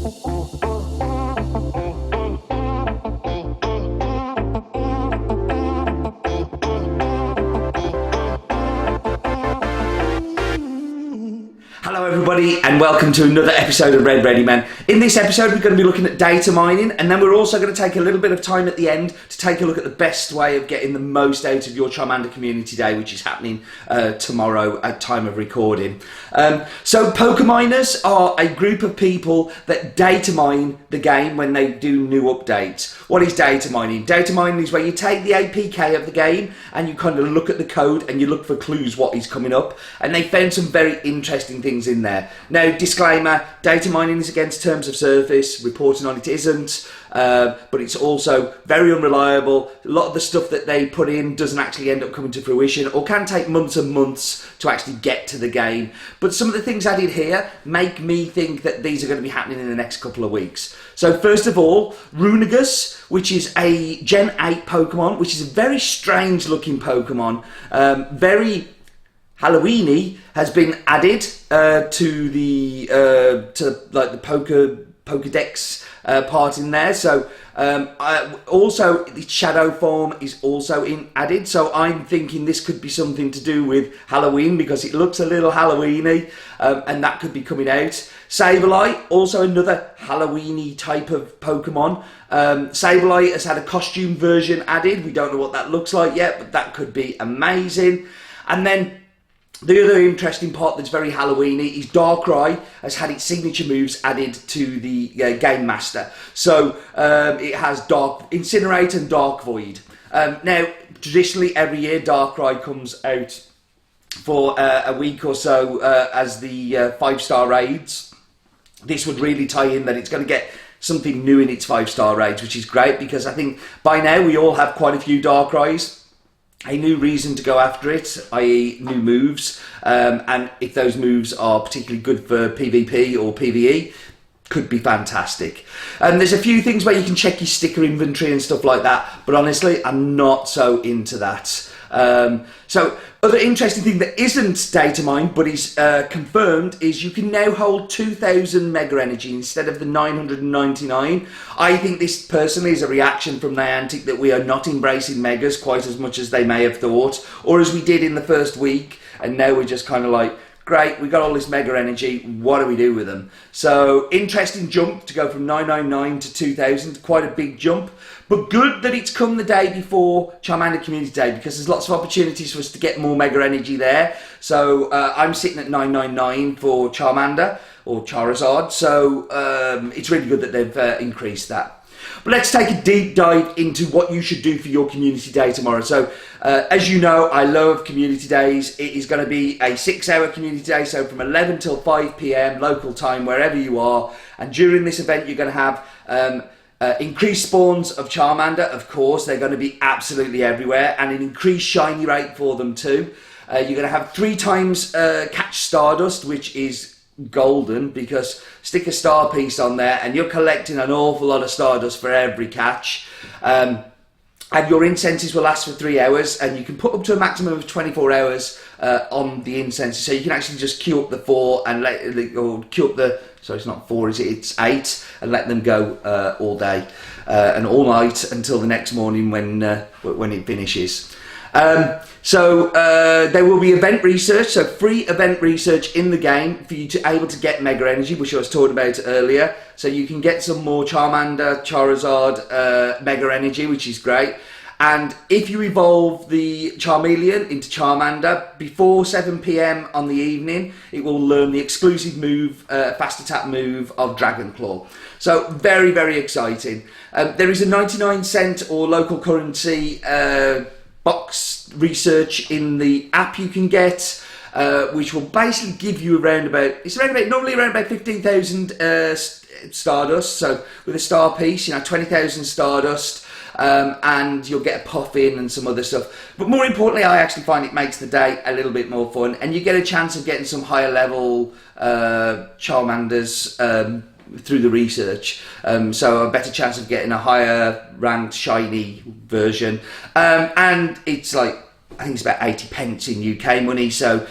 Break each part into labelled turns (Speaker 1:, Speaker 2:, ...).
Speaker 1: Hello everybody and welcome to another episode of Red Ready Man. In this episode we're going to be looking at data mining, and then we're also going to take a little bit of time at the end to take a look at the best way of getting the most out of your Charmander Community Day, which is happening tomorrow at time of recording. So poker miners are a group of people that data mine the game when they do new updates. What is data mining? Data mining is where you take the APK of the game and you kind of look at the code and you look for clues what is coming up, and they found some very interesting things in there. Now, disclaimer, data mining is against terms of service, reporting on it isn't, but it's also very unreliable. A lot of the stuff that they put in doesn't actually end up coming to fruition, or can take months and months to actually get to the game. But some of the things added here make me think that these are going to be happening in the next couple of weeks. So first of all, Runagus, which is a Gen 8 Pokemon, which is a very strange looking Pokemon, very Halloweeny, has been added to the Pokedex part in there. So also the shadow form is also added. So I'm thinking this could be something to do with Halloween because it looks a little Halloweeny, and that could be coming out. Sableye, also another Halloweeny type of Pokemon. Sableye has had a costume version added. We don't know what that looks like yet, but that could be amazing. And then the other interesting part that's very Halloweeny is Darkrai has had its signature moves added to the Game Master. So it has Dark Incinerate and Dark Void. Now, traditionally every year Darkrai comes out for a week or so as the 5-star raids. This would really tie in that it's going to get something new in its 5-star raids, which is great because I think by now we all have quite a few Darkrai's. A new reason to go after it, i.e. new moves, and if those moves are particularly good for PvP or PvE, could be fantastic. There's a few things where you can check your sticker inventory and stuff like that, but honestly, I'm not so into that. So, other interesting thing that isn't data mined but is confirmed is you can now hold 2,000 Mega Energy instead of the 999. I think this personally is a reaction from Niantic that we are not embracing Megas quite as much as they may have thought, or as we did in the first week, and now we're just kind of like, great, we got all this Mega Energy, what do we do with them? So, interesting jump to go from 999 to 2,000, quite a big jump. But good that it's come the day before Charmander Community Day because there's lots of opportunities for us to get more Mega Energy there. So I'm sitting at 999 for Charmander or Charizard. So it's really good that they've increased that. But let's take a deep dive into what you should do for your Community Day tomorrow. So as you know, I love Community Days. It is going to be a 6-hour Community Day. So from 11 till 5 p.m. local time, wherever you are. And during this event, you're going to have increased spawns of Charmander, of course, they're going to be absolutely everywhere, and an increased shiny rate for them too. You're going to have 3 times catch Stardust, which is golden because stick a star piece on there and you're collecting an awful lot of Stardust for every catch. And your incenses will last for 3 hours, and you can put up to a maximum of 24 hours on the incenses. So you can actually just queue up the 4 and or queue up the, so it's not 4, is it? It's 8, and let them go all day and all night until the next morning when it finishes. So there will be event research, so free event research in the game for you to able to get Mega Energy, which I was talking about earlier. So you can get some more Charmander, Charizard, Mega Energy, which is great. And if you evolve the Charmeleon into Charmander before 7 p.m. on the evening, it will learn the exclusive move, fast attack move of Dragon Claw. So very, very exciting. There is a 99-cent or local currency box research in the app you can get, which will basically give you normally around about 15,000 Stardust. So with a star piece, 20,000 Stardust. And you'll get a puff-in and some other stuff. But more importantly, I actually find it makes the day a little bit more fun, and you get a chance of getting some higher level Charmanders through the research. So a better chance of getting a higher ranked shiny version. And it's like, I think it's about 80 pence in UK money, so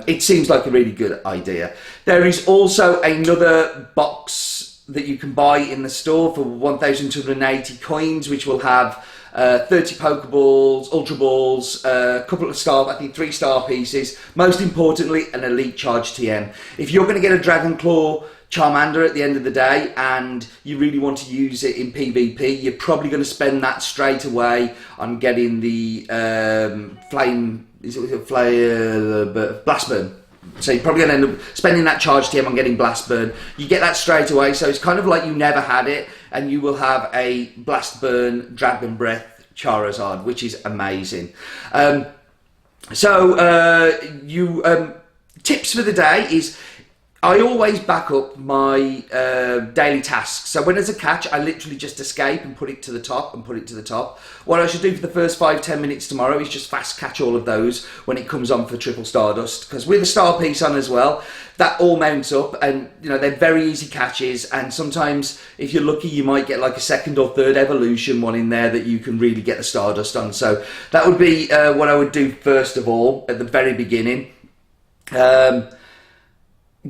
Speaker 1: it seems like a really good idea. There is also another box that you can buy in the store for 1,280 coins, which will have 30 Pokeballs, Ultra Balls, a couple of I think 3 star pieces. Most importantly, an Elite Charge TM. If you're going to get a Dragon Claw Charmander at the end of the day and you really want to use it in PvP, you're probably going to spend that straight away on getting the Blast Burn. So you're probably going to end up spending that charge TM on getting Blast Burn. You get that straight away, so it's kind of like you never had it, and you will have a Blast Burn Dragon Breath Charizard, which is amazing. Tips for the day is, I always back up my daily tasks. So when there's a catch, I literally just escape and put it to the top and put it to the top. What I should do for the first 5-10 minutes tomorrow is just fast catch all of those when it comes on for Triple Stardust. Because with a star piece on as well, that all mounts up, and you know they're very easy catches. And sometimes, if you're lucky, you might get like a 2nd or 3rd evolution one in there that you can really get the Stardust on. So that would be what I would do first of all at the very beginning.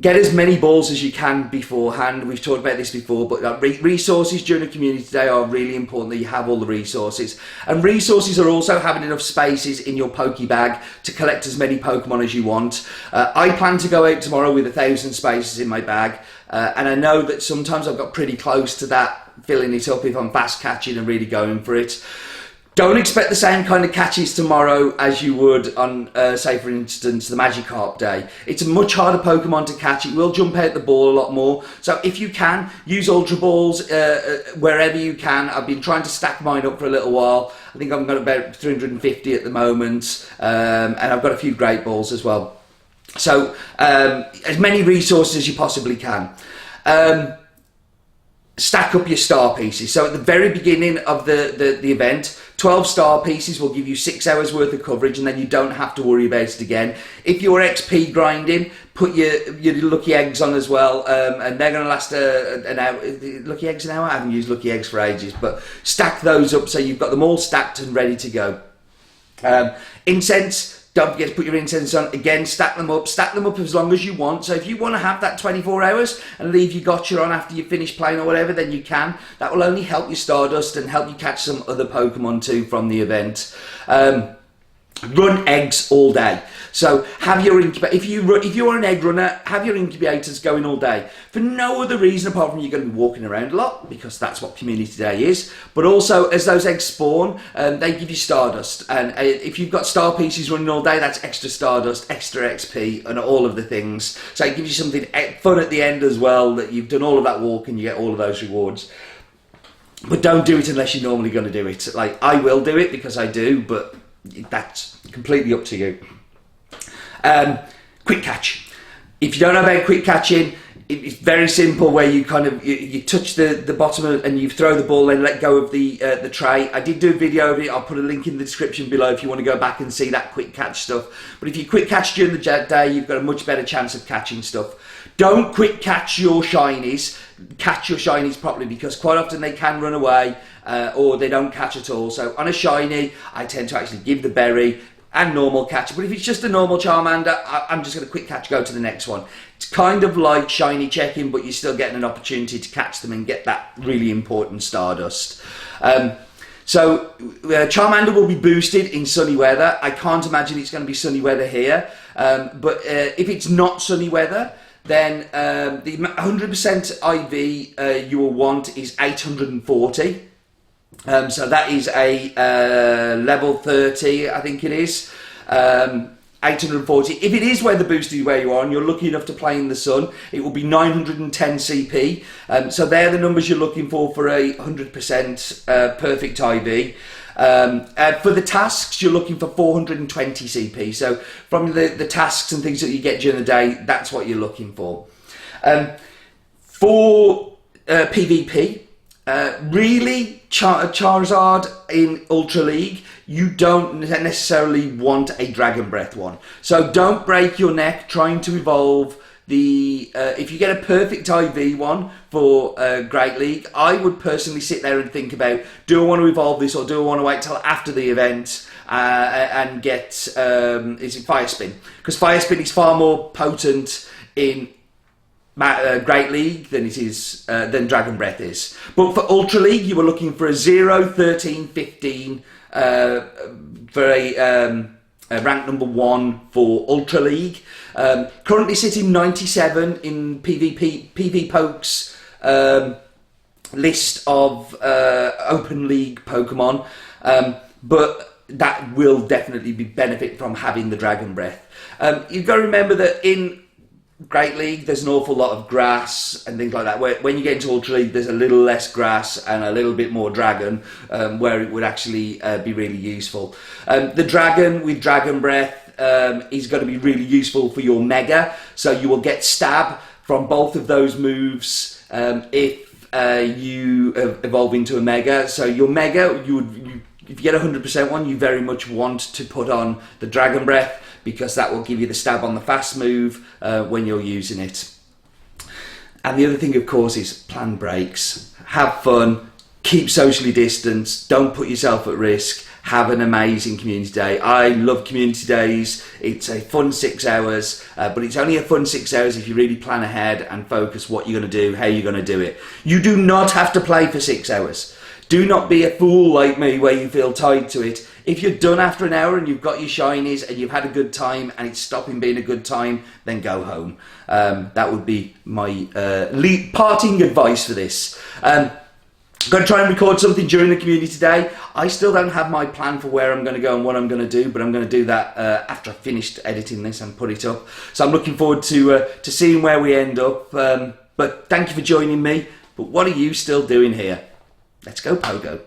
Speaker 1: Get as many balls as you can beforehand. We've talked about this before, but resources during a community day are really important, that you have all the resources. And resources are also having enough spaces in your Pokebag to collect as many Pokemon as you want. I plan to go out tomorrow with 1,000 spaces in my bag, and I know that sometimes I've got pretty close to that, filling it up if I'm fast catching and really going for it. Don't expect the same kind of catches tomorrow as you would on, say for instance, the Magikarp day. It's a much harder Pokemon to catch. It will jump out the ball a lot more. So if you can, use Ultra Balls wherever you can. I've been trying to stack mine up for a little while. I think I've got about 350 at the moment, and I've got a few Great Balls as well. So as many resources as you possibly can. Stack up your star pieces. So at the very beginning of the event, 12 star pieces will give you 6 hours worth of coverage, and then you don't have to worry about it again. If you're XP grinding, put your lucky eggs on as well, and they're going to last an hour. Lucky eggs an hour? I haven't used lucky eggs for ages, but stack those up so you've got them all stacked and ready to go. Incense. Don't forget to put your incense on. Again, stack them up as long as you want. So if you want to have that 24 hours and leave your gotcha on after you finish playing or whatever, then you can. That will only help your Stardust and help you catch some other Pokemon too from the event. Run eggs all day. So have your incubator. If you're an egg runner, have your incubators going all day for no other reason apart from you're going to be walking around a lot, because that's what Community Day is. But also, as those eggs spawn, they give you Stardust, and if you've got star pieces running all day, that's extra Stardust, extra XP, and all of the things. So it gives you something fun at the end as well, that you've done all of that walk and you get all of those rewards. But don't do it unless you're normally going to do it. Like, I will do it because I do, but that's completely up to you. Quick catch. If you don't know about quick catching, it's very simple, where you kind of you touch the bottom and you throw the ball and let go of the tray. I did do a video of it. I'll put a link in the description below if you want to go back and see that quick catch stuff. But if you quick catch during the day, you've got a much better chance of catching stuff. Don't quick catch your shinies. Catch your shinies properly, because quite often they can run away or they don't catch at all. So on a shiny, I tend to actually give the berry and normal catch. But if it's just a normal Charmander, I'm just going to quick catch, go to the next one. It's kind of like shiny checking, but you're still getting an opportunity to catch them and get that really important Stardust. Charmander will be boosted in sunny weather. I can't imagine it's going to be sunny weather here. But if it's not sunny weather, then the 100% IV you will want is 840. So that is a level 30, I think it is. 840. If it is weather boosted where you are and you're lucky enough to play in the sun, it will be 910 CP. So they're the numbers you're looking for a 100% perfect IV. For the tasks, you're looking for 420 CP. So from the tasks and things that you get during the day, that's what you're looking for. For PvP, really, Charizard in Ultra League, you don't necessarily want a Dragon Breath one. So don't break your neck trying to evolve the... if you get a perfect IV one for Great League, I would personally sit there and think about, do I want to evolve this, or do I want to wait till after the event and get... is it Fire Spin? Because Fire Spin is far more potent in Great League than it is than Dragon Breath is. But for Ultra League, you were looking for a 0, 13, 15 for a rank number 1 for Ultra League. Currently sitting 97 in PV Poke's list of Open League Pokemon, but that will definitely be benefit from having the Dragon Breath. You've got to remember that in Great League, there's an awful lot of grass and things like that. When you get into Ultra League, there's a little less grass and a little bit more dragon, where it would actually be really useful. The dragon with Dragon Breath is going to be really useful for your Mega, so you will get Stab from both of those moves if you evolve into a Mega. So your Mega, if you get 100% one, you very much want to put on the Dragon Breath, because that will give you the stab on the fast move when you're using it. And the other thing, of course, is plan breaks. Have fun, keep socially distanced, don't put yourself at risk, have an amazing community day. I love community days. It's a fun 6 hours, but it's only a fun 6 hours if you really plan ahead and focus what you're going to do, how you're going to do it. You do not have to play for 6 hours. Do not be a fool like me where you feel tied to it. If you're done after an hour and you've got your shinies and you've had a good time and it's stopping being a good time, then go home. That would be my parting advice for this. I'm going to try and record something during the community day. I still don't have my plan for where I'm going to go and what I'm going to do, but I'm going to do that after I've finished editing this and put it up. So I'm looking forward to seeing where we end up. But thank you for joining me. But what are you still doing here? Let's go, Pogo.